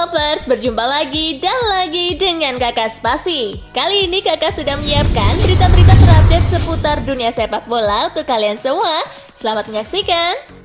Lovers, berjumpa lagi dan lagi dengan Kakak Spasi. Kali ini Kakak sudah menyiapkan berita-berita terupdate seputar dunia sepak bola untuk kalian semua. Selamat menyaksikan.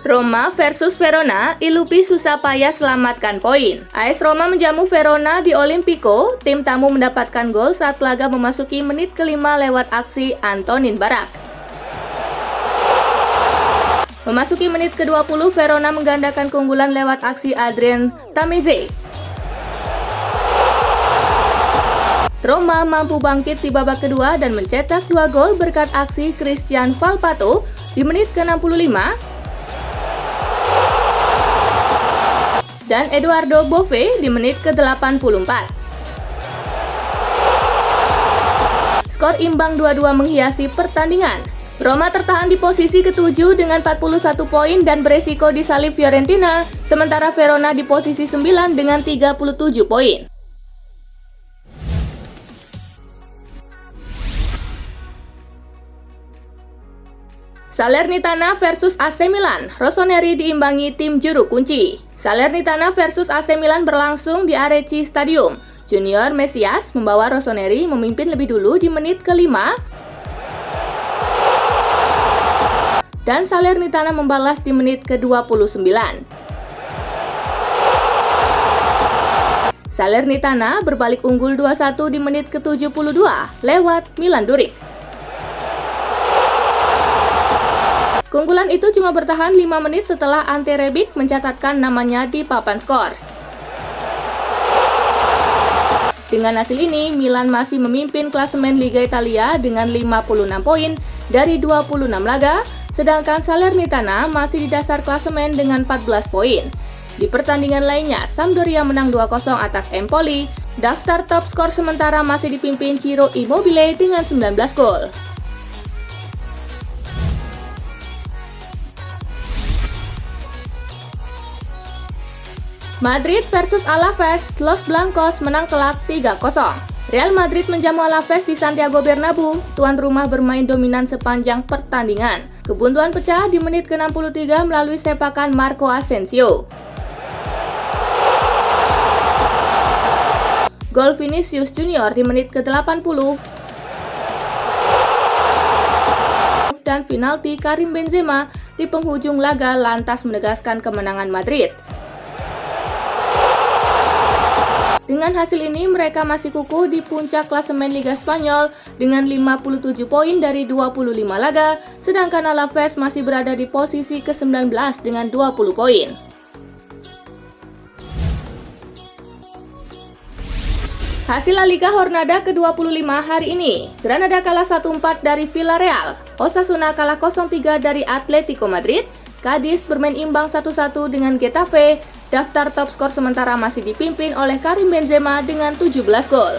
Roma versus Verona, Ilupi susah payah selamatkan poin. AS Roma menjamu Verona di Olimpico. Tim tamu mendapatkan gol saat laga memasuki menit kelima lewat aksi Antonin Barak. Memasuki menit ke-20, Verona menggandakan keunggulan lewat aksi Adrien Tameze. Roma mampu bangkit di babak kedua dan mencetak 2 gol berkat aksi Christian Valpato di menit ke-65 dan Eduardo Bove di menit ke-84. Skor imbang 2-2 menghiasi pertandingan. Roma tertahan di posisi ke-7 dengan 41 poin dan beresiko disalip Fiorentina, sementara Verona di posisi 9 dengan 37 poin. Salernitana versus AC Milan, Rossoneri diimbangi tim juru kunci. Salernitana versus AC Milan berlangsung di Arechi Stadium. Junior Mesias membawa Rossoneri memimpin lebih dulu di menit ke-5 dan Salernitana membalas di menit ke-29. Salernitana berbalik unggul 2-1 di menit ke-72 lewat Milan Duric. Keunggulan itu cuma bertahan 5 menit setelah Ante Rebic mencatatkan namanya di papan skor. Dengan hasil ini, Milan masih memimpin klasemen Liga Italia dengan 56 poin dari 26 laga, sedangkan Salernitana masih di dasar klasemen dengan 14 poin. Di pertandingan lainnya, Sampdoria menang 2-0 atas Empoli. Daftar top skor sementara masih dipimpin Ciro Immobile dengan 19 gol. Madrid versus Alaves, Los Blancos menang telak 3-0. Real Madrid menjamu Alaves di Santiago Bernabeu. Tuan rumah bermain dominan sepanjang pertandingan. Kebuntuan pecah di menit ke-63 melalui sepakan Marco Asensio. Gol Vinicius Junior di menit ke-80 dan penalti Karim Benzema di penghujung laga lantas menegaskan kemenangan Madrid. Dengan hasil ini, mereka masih kukuh di puncak klasemen Liga Spanyol dengan 57 poin dari 25 laga, sedangkan Alaves masih berada di posisi ke-19 dengan 20 poin. Hasil La Liga Jornada ke-25 hari ini, Granada kalah 1-4 dari Villarreal, Osasuna kalah 0-3 dari Atletico Madrid, Cadiz bermain imbang 1-1 dengan Getafe. Daftar top skor sementara masih dipimpin oleh Karim Benzema dengan 17 gol.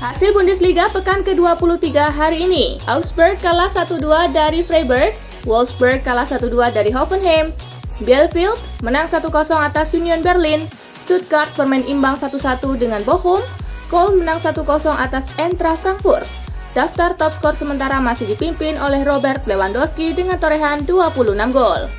Hasil Bundesliga pekan ke-23 hari ini, Augsburg kalah 1-2 dari Freiburg, Wolfsburg kalah 1-2 dari Hoffenheim, Bielefeld menang 1-0 atas Union Berlin, Stuttgart bermain imbang 1-1 dengan Bochum, Köln menang 1-0 atas Eintracht Frankfurt. Daftar top skor sementara masih dipimpin oleh Robert Lewandowski dengan torehan 26 gol.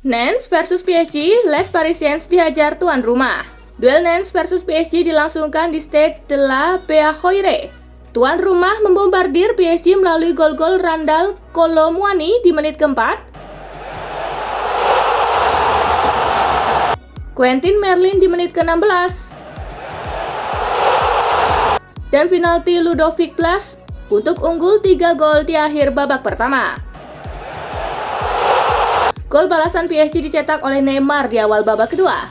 Nantes versus PSG, Les Parisiens dihajar tuan rumah. Duel Nantes versus PSG dilangsungkan di Stade de la Beaujoire. Tuan rumah membombardir PSG melalui gol-gol Randal Kolo Muani di menit keempat, Quentin Merlin di menit ke-16, dan penalti Ludovic Blas untuk unggul 3 gol di akhir babak pertama. Gol balasan PSG dicetak oleh Neymar di awal babak kedua.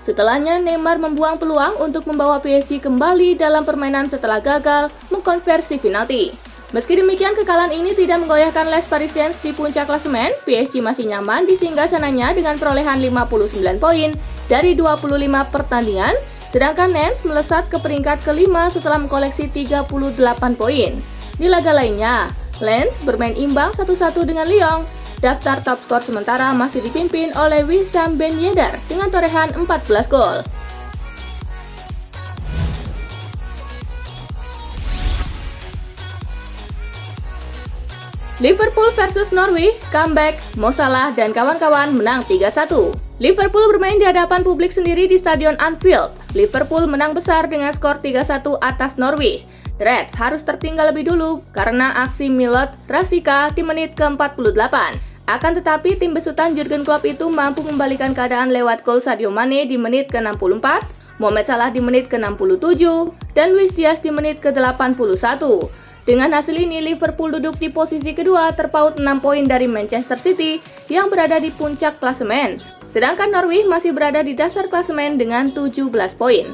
Setelahnya, Neymar membuang peluang untuk membawa PSG kembali dalam permainan setelah gagal mengkonversi penalti. Meski demikian, kekalahan ini tidak menggoyahkan Les Parisiens di puncak klasemen. PSG masih nyaman di singgasananya dengan perolehan 59 poin dari 25 pertandingan. Sedangkan Nantes melesat ke peringkat kelima setelah mengkoleksi 38 poin. Di laga lainnya, Lens bermain imbang 1-1 dengan Lyon. Daftar top skor sementara masih dipimpin oleh Wissam Ben Yedder dengan torehan 14 gol. Liverpool versus Norwich, comeback, Mo Salah dan kawan-kawan menang 3-1. Liverpool bermain di hadapan publik sendiri di Stadion Anfield. Liverpool menang besar dengan skor 3-1 atas Norwich. The Reds harus tertinggal lebih dulu karena aksi Milot Rasika di menit ke-48. Akan tetapi tim besutan Jurgen Klopp itu mampu membalikan keadaan lewat gol Sadio Mane di menit ke-64, Mohamed Salah di menit ke-67, dan Luis Diaz di menit ke-81. Dengan hasil ini, Liverpool duduk di posisi kedua terpaut 6 poin dari Manchester City yang berada di puncak klasemen. Sedangkan Norwich masih berada di dasar klasemen dengan 17 poin.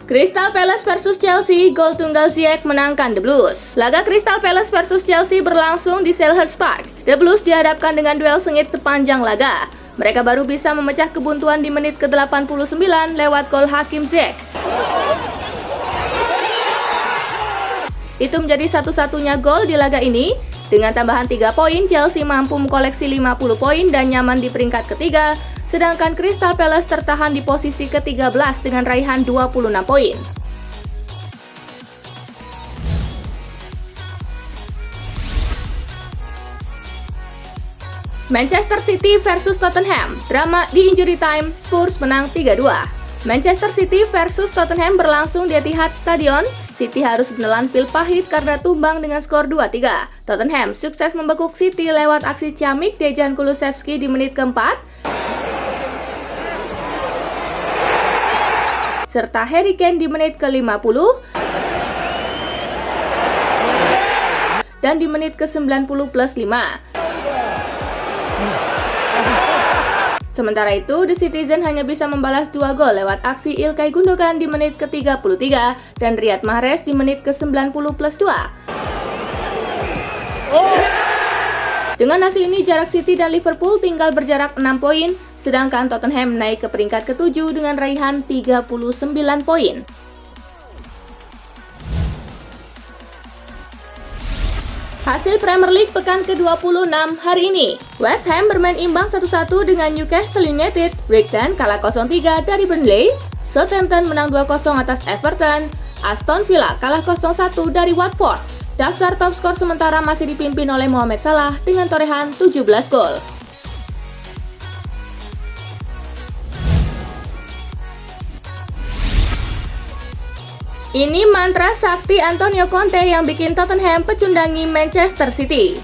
Crystal Palace versus Chelsea, gol tunggal Ziyech menangkan The Blues. Laga Crystal Palace versus Chelsea berlangsung di Selhurst Park. The Blues dihadapkan dengan duel sengit sepanjang laga. Mereka baru bisa memecah kebuntuan di menit ke-89 lewat gol Hakim Ziyech. Itu menjadi satu-satunya gol di laga ini. Dengan tambahan 3 poin, Chelsea mampu mengkoleksi 50 poin dan nyaman di peringkat ketiga. Sedangkan Crystal Palace tertahan di posisi ke-13 dengan raihan 26 poin. Manchester City versus Tottenham, drama di injury time, Spurs menang 3-2. Manchester City versus Tottenham berlangsung di Etihad Stadion. City harus menelan pil pahit karena tumbang dengan skor 2-3. Tottenham sukses membekuk City lewat aksi ciamik Dejan Kulusevski di menit keempat, serta Harry Kane di menit ke-50, dan di menit ke-90 plus 5. Sementara itu, The Citizen hanya bisa membalas 2 gol lewat aksi Ilkay Gundogan di menit ke-33 dan Riyad Mahrez di menit ke-90 plus 2. Dengan hasil ini, jarak City dan Liverpool tinggal berjarak 6 poin, sedangkan Tottenham naik ke peringkat ke-7 dengan raihan 39 poin. Hasil Premier League pekan ke-26 hari ini. West Ham bermain imbang 1-1 dengan Newcastle United. Brighton kalah 0-3 dari Burnley. Southampton menang 2-0 atas Everton. Aston Villa kalah 0-1 dari Watford. Daftar top skor sementara masih dipimpin oleh Mohamed Salah dengan torehan 17 gol. Ini mantra sakti Antonio Conte yang bikin Tottenham pecundangi Manchester City.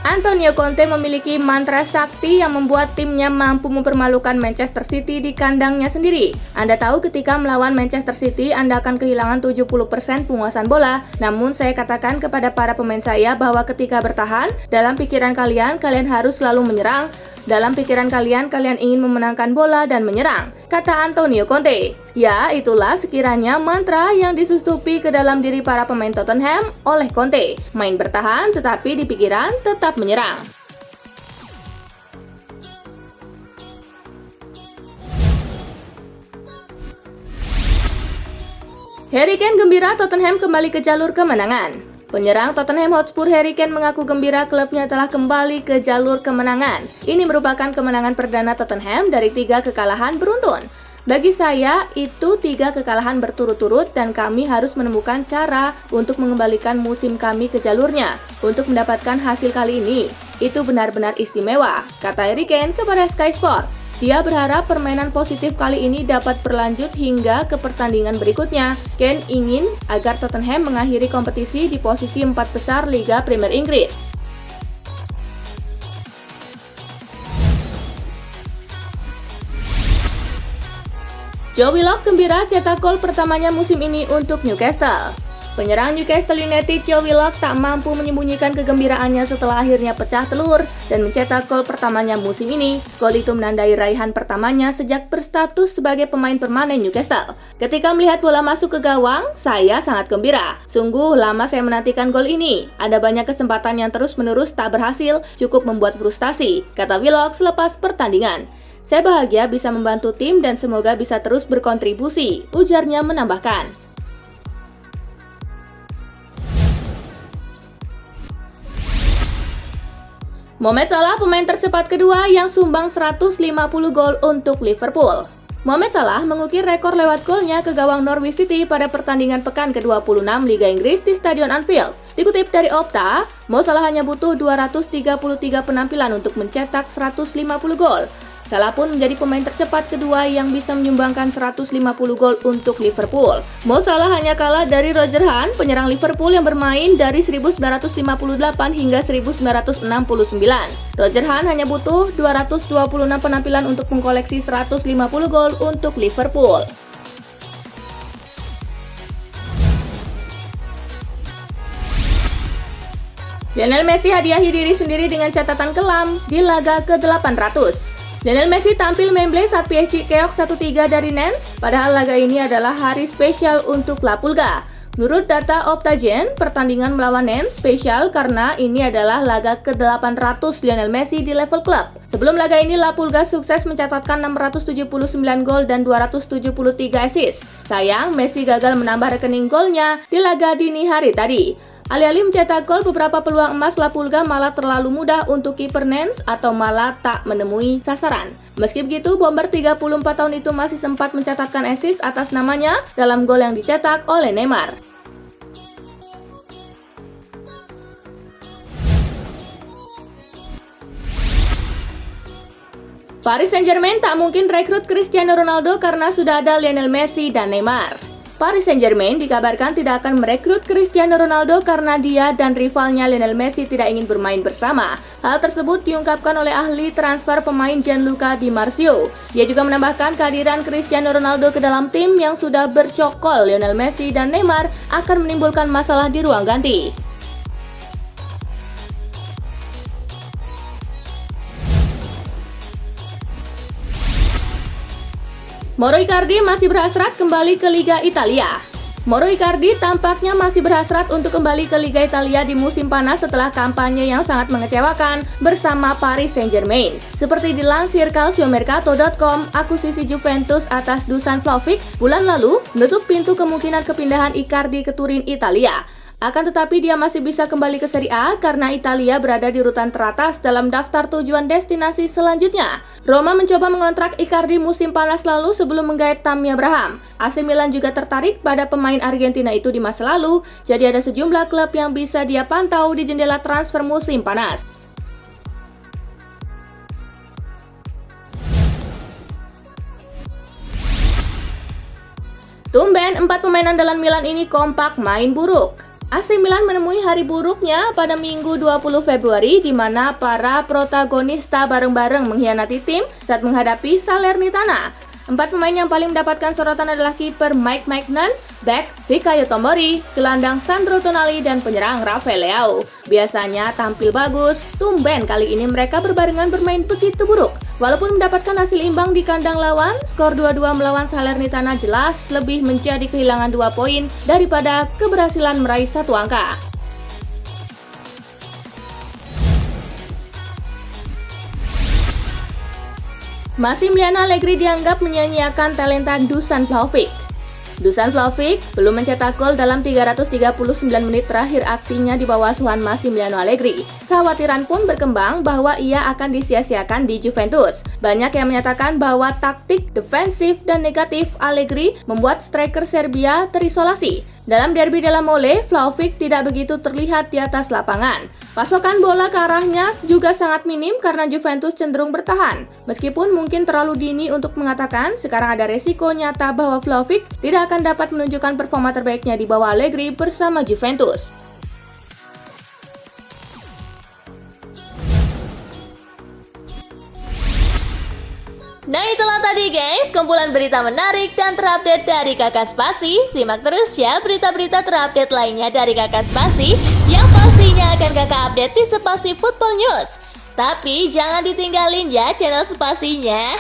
Antonio Conte memiliki mantra sakti yang membuat timnya mampu mempermalukan Manchester City di kandangnya sendiri. Anda tahu ketika melawan Manchester City, Anda akan kehilangan 70% penguasaan bola. Namun saya katakan kepada para pemain saya bahwa ketika bertahan, dalam pikiran kalian harus selalu menyerang. Dalam pikiran kalian ingin memenangkan bola dan menyerang, kata Antonio Conte. Ya, itulah sekiranya mantra yang disusupi ke dalam diri para pemain Tottenham oleh Conte. Main bertahan, tetapi di pikiran tetap menyerang. Harry Kane gembira Tottenham kembali ke jalur kemenangan. Penyerang Tottenham Hotspur Harry Kane mengaku gembira klubnya telah kembali ke jalur kemenangan. Ini merupakan kemenangan perdana Tottenham dari 3 kekalahan beruntun. Bagi saya, itu 3 kekalahan berturut-turut dan kami harus menemukan cara untuk mengembalikan musim kami ke jalurnya. Untuk mendapatkan hasil kali ini, itu benar-benar istimewa, kata Harry Kane kepada Sky Sport. Dia berharap permainan positif kali ini dapat berlanjut hingga ke pertandingan berikutnya. Kane ingin agar Tottenham mengakhiri kompetisi di posisi 4 besar Liga Premier Inggris. Joe Willock gembira cetak gol pertamanya musim ini untuk Newcastle. Penyerang Newcastle United Joe Willock tak mampu menyembunyikan kegembiraannya setelah akhirnya pecah telur dan mencetak gol pertamanya musim ini. Gol itu menandai raihan pertamanya sejak berstatus sebagai pemain permanen Newcastle. Ketika melihat bola masuk ke gawang, saya sangat gembira. Sungguh lama saya menantikan gol ini. Ada banyak kesempatan yang terus-menerus tak berhasil, cukup membuat frustasi, kata Willock selepas pertandingan. Saya bahagia bisa membantu tim dan semoga bisa terus berkontribusi, ujarnya menambahkan. Mohamed Salah pemain tercepat kedua yang sumbang 150 gol untuk Liverpool. Mohamed Salah mengukir rekor lewat golnya ke gawang Norwich City pada pertandingan pekan ke-26 Liga Inggris di Stadion Anfield. Dikutip dari Opta, Mo Salah hanya butuh 233 penampilan untuk mencetak 150 gol. Salah pun menjadi pemain tercepat kedua yang bisa menyumbangkan 150 gol untuk Liverpool. Mo Salah hanya kalah dari Roger Hunt, penyerang Liverpool yang bermain dari 1958 hingga 1969. Roger Hunt hanya butuh 226 penampilan untuk mengkoleksi 150 gol untuk Liverpool. Lionel Messi hadiahi diri sendiri dengan catatan kelam di laga ke-800. Lionel Messi tampil memble saat PSG keok 1-3 dari Nantes, padahal laga ini adalah hari spesial untuk La Pulga. Menurut data Optagen, pertandingan melawan Nantes spesial karena ini adalah laga ke-800 Lionel Messi di level klub. Sebelum laga ini, La Pulga sukses mencatatkan 679 gol dan 273 assist. Sayang, Messi gagal menambah rekening golnya di laga dini hari tadi. Alih-alih mencetak gol, beberapa peluang emas La Pulga malah terlalu mudah untuk kiper Nantes atau malah tak menemui sasaran. Meski begitu, bomber 34 tahun itu masih sempat mencatatkan assist atas namanya dalam gol yang dicetak oleh Neymar. Paris Saint-Germain tak mungkin rekrut Cristiano Ronaldo karena sudah ada Lionel Messi dan Neymar. Paris Saint-Germain dikabarkan tidak akan merekrut Cristiano Ronaldo karena dia dan rivalnya Lionel Messi tidak ingin bermain bersama. Hal tersebut diungkapkan oleh ahli transfer pemain Gianluca Di Marzio. Dia juga menambahkan kehadiran Cristiano Ronaldo ke dalam tim yang sudah bercokol Lionel Messi dan Neymar akan menimbulkan masalah di ruang ganti. Mauro Icardi masih berhasrat kembali ke Liga Italia. Mauro Icardi tampaknya masih berhasrat untuk kembali ke Liga Italia di musim panas setelah kampanye yang sangat mengecewakan bersama Paris Saint-Germain. Seperti dilansir calciomercato.com, akuisisi Juventus atas Dusan Vlahovic bulan lalu menutup pintu kemungkinan kepindahan Icardi ke Turin, Italia. Akan tetapi dia masih bisa kembali ke Serie A karena Italia berada di urutan teratas dalam daftar tujuan destinasi selanjutnya. Roma mencoba mengontrak Icardi musim panas lalu sebelum menggait Tammy Abraham. AC Milan juga tertarik pada pemain Argentina itu di masa lalu, jadi ada sejumlah klub yang bisa dia pantau di jendela transfer musim panas. Tumben 4 pemain andalan Milan ini kompak main buruk. AC Milan menemui hari buruknya pada Minggu 20 Februari di mana para protagonista bareng-bareng mengkhianati tim saat menghadapi Salernitana. 4 pemain yang paling mendapatkan sorotan adalah kiper Mike Maignan, bek Fikayo Tomori, gelandang Sandro Tonali, dan penyerang Rafael Leao. Biasanya tampil bagus, tumben kali ini mereka berbarengan bermain begitu buruk. Walaupun mendapatkan hasil imbang di kandang lawan, skor 2-2 melawan Salernitana jelas lebih menjadi kehilangan 2 poin daripada keberhasilan meraih 1 angka. Massimiliano Allegri dianggap menyanyiakan talenta Dusan Vlahovic. Dusan Vlahovic belum mencetak gol dalam 339 menit terakhir aksinya di bawah asuhan Massimiliano Allegri. Kekhawatiran pun berkembang bahwa ia akan disia-siakan di Juventus. Banyak yang menyatakan bahwa taktik defensif dan negatif Allegri membuat striker Serbia terisolasi. Dalam derby della Mole, Vlahovic tidak begitu terlihat di atas lapangan. Pasokan bola ke arahnya juga sangat minim karena Juventus cenderung bertahan. Meskipun mungkin terlalu dini untuk mengatakan, sekarang ada resiko nyata bahwa Vlahovic tidak akan dapat menunjukkan performa terbaiknya di bawah Allegri bersama Juventus. Nah itulah tadi guys, kumpulan berita menarik dan terupdate dari Kakak Spasi. Simak terus ya berita-berita terupdate lainnya dari Kakak Spasi yang pastinya akan Kakak update di Spasi Football News. Tapi jangan ditinggalin ya channel Spasinya,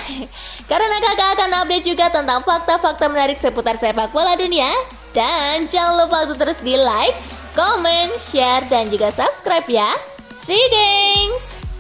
karena kakak akan update juga tentang fakta-fakta menarik seputar sepak bola dunia. Dan jangan lupa untuk terus di like, comment, share, dan juga subscribe ya. See you gengs!